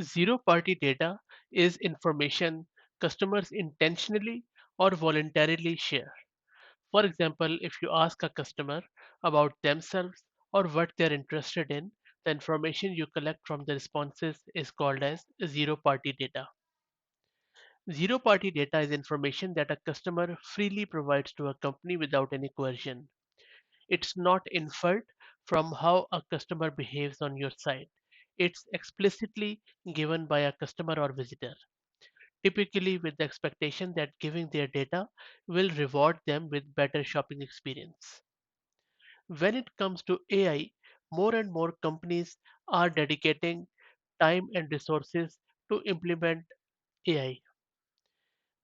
Zero party data is information customers intentionally or voluntarily share. For example, if you ask a customer about themselves or what they're interested in, the information you collect from the responses is called as zero party data. Zero party data is information that a customer freely provides to a company without any coercion. It's not inferred from how a customer behaves on your site. It's explicitly given by a customer or visitor, typically with the expectation that giving their data will reward them with better shopping experience. When it comes to AI, more and more companies are dedicating time and resources to implement AI,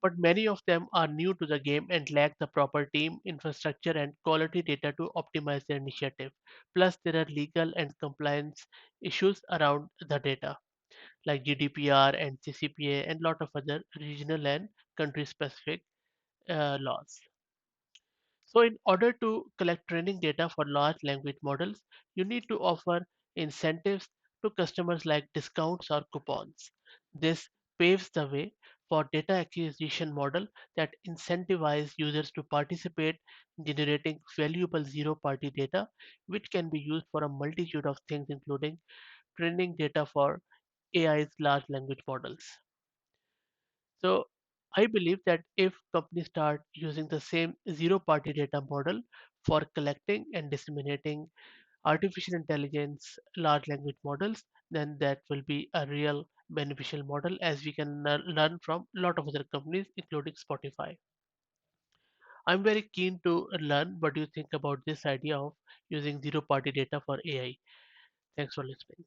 but many of them are new to the game and lack the proper team, infrastructure, and quality data to optimize their initiative. Plus, there are legal and compliance issues around the data, like GDPR and CCPA, and lot of other regional and country-specific laws. So, in order to collect training data for large language models, you need to offer incentives to customers like discounts or coupons. This paves the way for data acquisition model that incentivize users to participate, generating valuable zero-party data, which can be used for a multitude of things, including training data for AI's large language models. So I believe that if companies start using the same zero party data model for collecting and disseminating artificial intelligence large language models, then that will be a real beneficial model as we can learn from a lot of other companies, including Spotify. I'm very keen to learn what you think about this idea of using zero party data for AI. Thanks for listening.